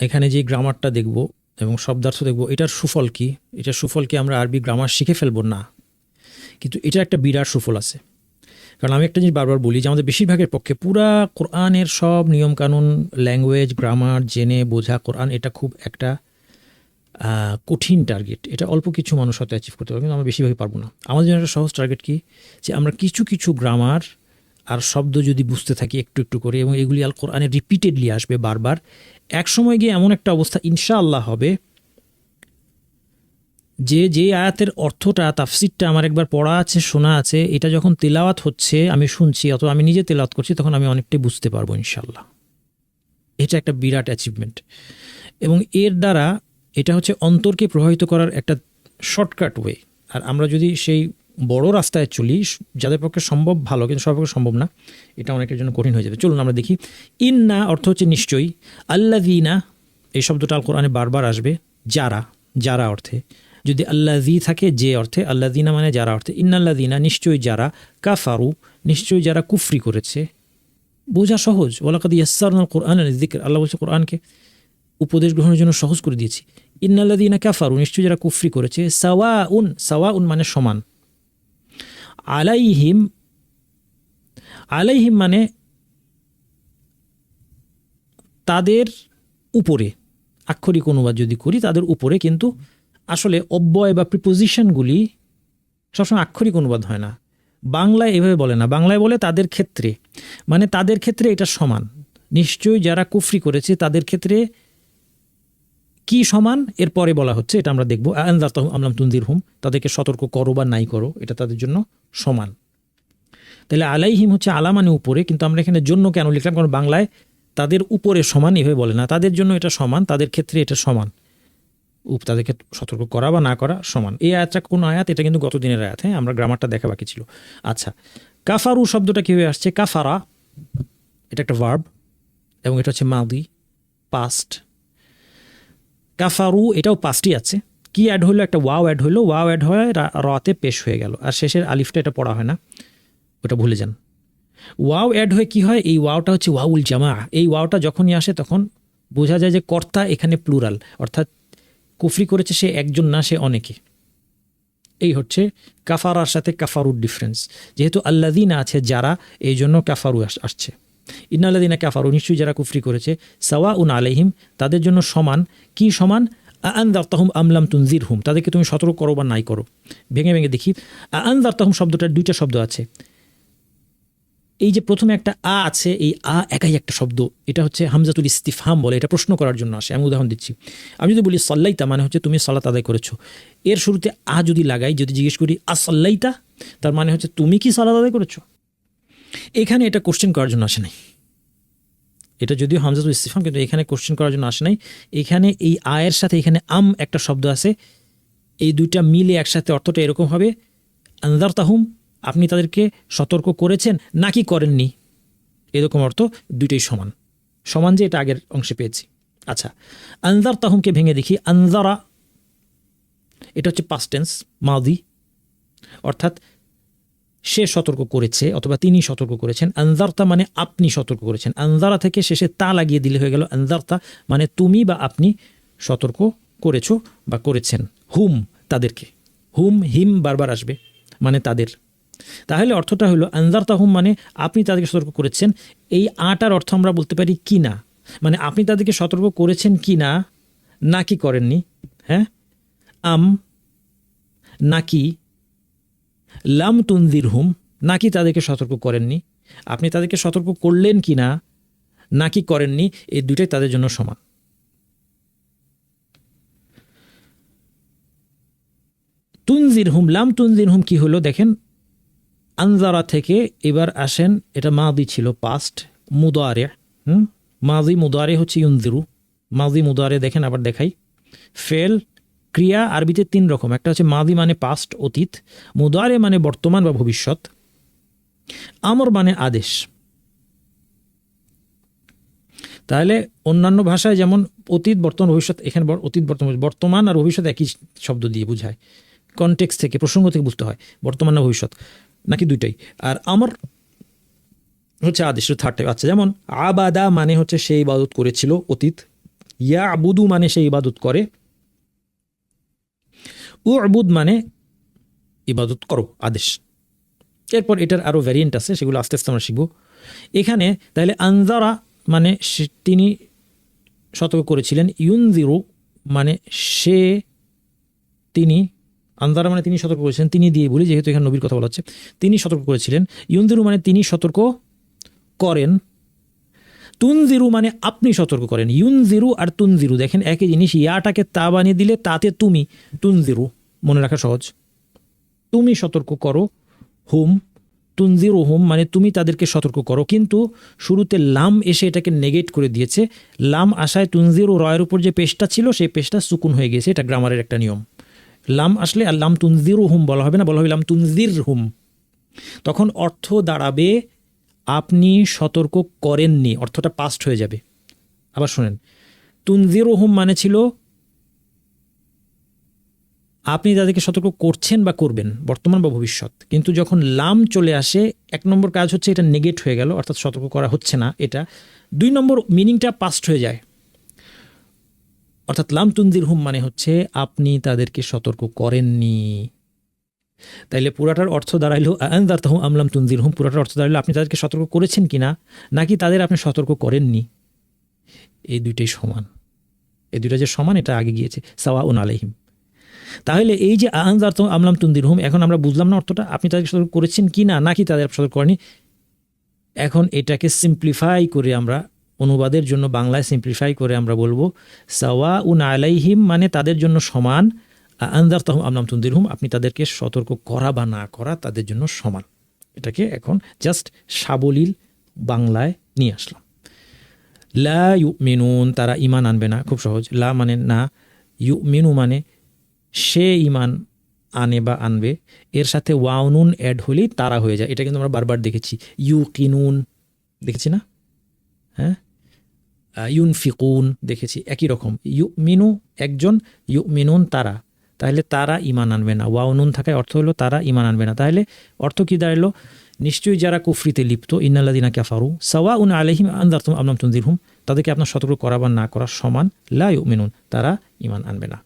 এখানে যে গ্রামারটা দেখব এবং শব্দার্থ দেখব, এটার সুফল কি? এটার সুফল কি আমরা আরবি গ্রামার শিখে ফেলবো? না, কিন্তু এটা একটা বিরাট সুফল আছে। কারণ আমি একটা জিনিস বারবার বলি যে আমাদের বেশিরভাগের পক্ষে পুরা কোরআনের সব নিয়মকানুন, ল্যাঙ্গুয়েজ, গ্রামার জেনে বোঝা কোরআন, এটা খুব একটা কঠিন টার্গেট। এটা অল্প কিছু মানুষ হয়তো অ্যাচিভ করতে পারবে, কিন্তু আমরা বেশিরভাগই পারবো না। আমাদের জন্য একটা সহজ টার্গেট কি, যে আমরা কিছু কিছু গ্রামার আর শব্দ যদি বুঝতে থাকি একটু একটু করে, এবং এগুলি আল কোরআনে রিপিটেডলি আসবে বারবার, এক সময় গিয়ে এমন একটা অবস্থা ইনশাআল্লাহ হবে যে যে আয়াতের অর্থটা, তাফসিরটা আমার একবার পড়া আছে, শোনা আছে, এটা যখন তেলাওয়াত হচ্ছে, আমি শুনছি অথবা আমি নিজে তেলাওয়াত করছি, তখন আমি অনেকটাই বুঝতে পারবো ইনশাআল্লাহ। এটা একটা বিরাট অ্যাচিভমেন্ট, এবং এর দ্বারা এটা হচ্ছে অন্তরকে প্রভাবিত করার একটা শর্টকাট ওয়ে। আর আমরা যদি সেই বড় রাস্তায় চলি, যাদের পক্ষে সম্ভব ভালো, কিন্তু সবার পক্ষে সম্ভব না, এটা অনেকের জন্য কঠিন হয়ে যাবে। চলুন আমরা দেখি। ইন্না অর্থ হচ্ছে নিশ্চয়ই, আল্লাযীনা এই শব্দটা আল কোরআনে বারবার আসবে যারা, যারা অর্থে। যদি আল্লাযী থাকে যে অর্থে, আল্লাযীনা মানে যারা অর্থে। ইন্নাল্লাযীনা নিশ্চয়ই যারা, কাফারু নিশ্চয়ই যারা কুফরি করেছে। বোঝা সহজ। ওয়ালাকাদ ইয়াসসারনাল কুরআনা লিযিকর, আল্লাহ বলছে কোরআনকে উপদেশ গ্রহণের জন্য সহজ করে দিয়েছি। ইন্নাল্লাযীনা কাফারু নিশ্চয়ই যারা কুফরি করেছে, সাওয়াউন, সাওয়াউন মানে সমান, আলাইহিম, আলাইহিম মানে তাদের উপরে, আক্ষরিক অনুবাদ যদি করি তাদের উপরে, কিন্তু আসলে অব্যয় বা প্রিপোজিশনগুলি সবসময় আক্ষরিক অনুবাদ হয় না। বাংলায় এভাবে বলে না, বাংলায় বলে তাদের ক্ষেত্রে, মানে তাদের ক্ষেত্রে এটা সমান। নিশ্চয়ই যারা কুফরি করেছে তাদের ক্ষেত্রে কি সমান, এরপরে বলা হচ্ছে, এটা আমরা দেখব। আনজারতাহুম আম লাম তুনজিরহুম, তাদেরকে সতর্ক করো বা নাই করো, এটা তাদের জন্য সমান। তাহলে আলাইহিম হচ্ছে আলা মানে উপরে, কিন্তু আমরা এখানে জন্য কেন লিখলাম? কারণ বাংলায় তাদের উপরে সমান এভাবে বলে না, তাদের জন্য এটা সমান, তাদের ক্ষেত্রে এটা সমান। তাদেরকে সতর্ক করা বা না করা সমান। এই আয়াতটা কোন আয়াত? এটা কিন্তু গত দিনের আয়াত। হ্যাঁ, আমরা গ্রামারটা দেখা বাকি ছিল। আচ্ছা, কাফারু শব্দটা কীভাবে আসছে? কাফারা এটা একটা ভার্ব, এবং এটা হচ্ছে মাদি, পাস্ট। কাফারু এটাও পাস্টই আছে। কি অ্যাড হলো? একটা ওয়াও অ্যাড হলো, ওয়াও অ্যাড হয়ে রাতে পেশ হয়ে গেল, আর শেষের আলিফটা এটা পড়া হয় না, ওটা ভুলে যান। ওয়াও অ্যাড হয়ে কি হয়? এই ওয়াওটা হচ্ছে ওয়াউল জামা। এই ওয়াওটা যখনই আসে তখন বোঝা যায় যে কর্তা এখানে প্লুরাল, অর্থাৎ কুফরি করেছে সে একজন না, সে অনেকে। এই হচ্ছে কাফারার সাথে কাফারুর ডিফারেন্স। যেহেতু আল্লাযীনা আছে যারা, এই জন্য কাফারু আসছে। ইন্নাল্লাযীনা কাফারু নিশ্চয়ই যারা কুফরি করেছে, সাওয়াউন আলাইহিম তাদের জন্য সমান। কি সমান? আনজারতাহুম আম লাম তুনজিরহুম, তাদেরকে তুমি সতর্ক করো বা নাই করো। ভেঙে ভেঙে দেখি। আনজারতাহুম শব্দটার দুইটা শব্দ আছে। এই যে প্রথমে একটা আ আছে, এই আ একাই একটা শব্দ, এটা হচ্ছে হামজাতুল ইস্তিফহাম বলে, এটা প্রশ্ন করার জন্য আসে। আমি উদাহরণ দিচ্ছি। আমি যদি বলি সাল্লাইতা, মানে হচ্ছে তুমি সালাত আদায় করেছো। এর শুরুতে আ যদি লাগাই, যদি জিজ্ঞেস করি সাল্লাইতা, তার মানে হচ্ছে তুমি কি সালাত আদায় করেছো। এখানে এটা কোশ্চেন করার জন্য আসে নাই, এটা যদিও হামজাতুল ইস্তিফহাম, কিন্তু এখানে কোশ্চেন করার জন্য আসে নাই। এখানে এই আয়ের সাথে এখানে আম একটা শব্দ আছে, এই দুইটা মিলে একসাথে অর্থটা এরকম হবে, আনজারতাহুম আপনি তাদেরকে সতর্ক করেছেন নাকি করেননি, এরকম অর্থ। দুইটাই সমান, সমান যে এটা আগের অংশে পেয়েছি। আচ্ছা, আনজারতাহুমকে ভেঙে দেখি। আনজারা এটা হচ্ছে পাস্ট টেন্স, মাদি, অর্থাৎ সে সতর্ক করেছে অথবা তিনি সতর্ক করেছেন। আনজারতা মানে আপনি সতর্ক করেছেন। আনজারা থেকে শেষে তা লাগিয়ে দিলে হয়ে গেল আনজারতা, মানে তুমি বা আপনি সতর্ক করেছো বা করেছেন। হুম তাদেরকে, হুম হিম বারবার আসবে, মানে তাদের। তাহলে অর্থটা হলো আনজারতাহুম মানে আপনি তাদেরকে সতর্ক করেছেন। এই আটার অর্থ আমরা বলতে পারি কি না, মানে আপনি তাদেরকে সতর্ক করেছেন কি না, নাকি করেননি। হ্যাঁ, আম নাকি, লাম তুনজিরহুম নাকি তাদেরকে সতর্ক করেননি, আপনি তাদেরকে সতর্ক করলেন কি না, নাকি করেননি, এই দুইটাই তাদের জন্য সমান। তুনজিরহুম, লাম তুনজিরহুম কি হলো দেখেন, আনজারা থেকে এবার আসেন, এটা মাদি ছিল, পাস্ট মুদারে। মাদি মুদারে হচ্ছে ইউনজিরু, মাদি মুদারে। দেখেন আবার দেখাই, ফেল ক্রিয়া আরবিতে তিন রকম। একটা হচ্ছে মাদি মানে পাস্ট অতীত, মুদারে মানে বর্তমান বা ভবিষ্যৎ, আমর মানে আদেশ। তাহলে অন্যান্য ভাষায় যেমন অতীত বর্তমান ভবিষ্যৎ, এখানে অতীত বর্তমান, বর্তমান আর ভবিষ্যৎ একই শব্দ দিয়ে বোঝায়, কনটেক্সট থেকে, প্রসঙ্গ থেকে বুঝতে হয় বর্তমান না ভবিষ্যৎ নাকি দুইটাই। আর আমর হচ্ছে আদেশ, থার্ড টাইপ। আচ্ছা, যেমন আবাদা মানে হচ্ছে সে ইবাদত করেছিল, অতীত, ইয়াবুদু মানে সে ইবাদত করে, উবুদ মানে ইবাদত করো, আদেশ। এরপর এটার আরও ভ্যারিয়েন্ট আছে, সেগুলো আস্তে আস্তে আমরা শিখব। এখানে তাহলে আনজারা মানে তিনি সতর্ক করেছিলেন, ইউনজিরু মানে তিনি, আনজারা মানে তিনি সতর্ক করেছিলেন, তিনি দিয়ে বলি যেহেতু এখানে নবীর কথা বলা হচ্ছে, তিনি সতর্ক করেছিলেন। ইউনজিরু মানে তিনি সতর্ক করেন। তুনজিরু মানে আপনি সতর্ক করেন। ইউনজিরু আর তুনজিরু দেখেন একই জিনিস, ইয়াটাকে তা বানিয়ে দিলে তাতে তুমি, তুনজিরু মনে রাখা সহজ। তুমি সতর্ক করো, হুম, তুনজিরু হুম মানে তুমি তাদেরকে সতর্ক করো, কিন্তু শুরুতে লাম এসে এটাকে নেগেট করে দিয়েছে। লাম আসায় তুনজিরু রয়ের উপর যে পেশটা ছিল সেই পেশটা সুকুন হয়ে গেছে, এটা গ্রামারের একটা নিয়ম। লাম আসলে আর লাম তুনজিরু হুম বলা হবে না, বলা হবে লাম তুনজির হুম। তখন অর্থ দাঁড়াবে আপনি সতর্ক করেননি, অর্থটা পাস্ট হয়ে যাবে। আবার শোনেন, তুনজিরু হুম মানে ছিল আপনি তাদেরকে সতর্ক করছেন বা করবেন, বর্তমান বা ভবিষ্যৎ। কিন্তু যখন লাম চলে আসে, এক নম্বর কাজ হচ্ছে এটা নেগেট হয়ে গেল, অর্থাৎ সতর্ক করা হচ্ছে না এটা। দুই নম্বর মিনিংটা পাস্ট হয়ে যায়, অর্থাৎ লাম তুনজির হুম মানে হচ্ছে আপনি তাদেরকে সতর্ক করেননি। তাইলে পুরাটার অর্থ দাঁড়াইলো আনজারতাহুম আম লাম তুনজির হুম, পুরাটার অর্থ দাঁড়াইলো আপনি তাদেরকে সতর্ক করেছেন কিনা, নাকি তাদের আপনি সতর্ক করেননি। এই দুইটাই সমান, এই দুইটা যে সমান এটা আগে গিয়েছে, সাওয়াউন আলাইহিম। তাহলে এই যে আনজারতুম আম লাম তুনজির হুম, এখন আমরা বুঝলাম না অর্থটা, আপনি তাদেরকে সতর্ক করেছেন কিনা নাকি তাদের সতর্ক করেনি। এখন এটাকে সিম্পলিফাই করে আমরা অনুবাদের জন্য বাংলায় সিম্পলিফাই করে আমরা বলবো সাওয়াউন আলাইহিম মানে তাদের জন্য সমান, আনজারতাহুম আম লাম তুনজির হুম আপনি তাদেরকে সতর্ক করা বা না করা তাদের জন্য সমান। এটাকে এখন জাস্ট সাবলীল বাংলায় নিয়ে আসলাম। লা ইউমিনুন তারা ঈমান আনবে না, খুব সহজ। লা মানে না, ইউমিনু মানে সে ঈমান আনে বা আনবে, এর সাথে ওয়াউনুন অ্যাড হলেই তারা হয়ে যায়। এটা কিন্তু আমরা বারবার দেখেছি, ইউকিনুন দেখেছি না, হ্যাঁ, ইউনফিকুন দেখেছি, একই রকম। ইউমিনু একজন, ইউমিনুন তারা, তাহলে তারা ঈমান আনবে না। ওয়াউনুন থাকায় অর্থ হলো তারা ঈমান আনবে না। তাহলে অর্থ কি দাঁড়ালো, নিশ্চয়ই যারা কুফরিতে লিপ্ত, ইন্নাল্লাযিনা কাফারু সাওয়াউন আলাইহিম আনজারতুম আম লাম তুনজিরহুম তাদেরকে আপনার সতর্ক করা বা না করা সমান, লা ইউমিনুন তারা ঈমান আনবে না।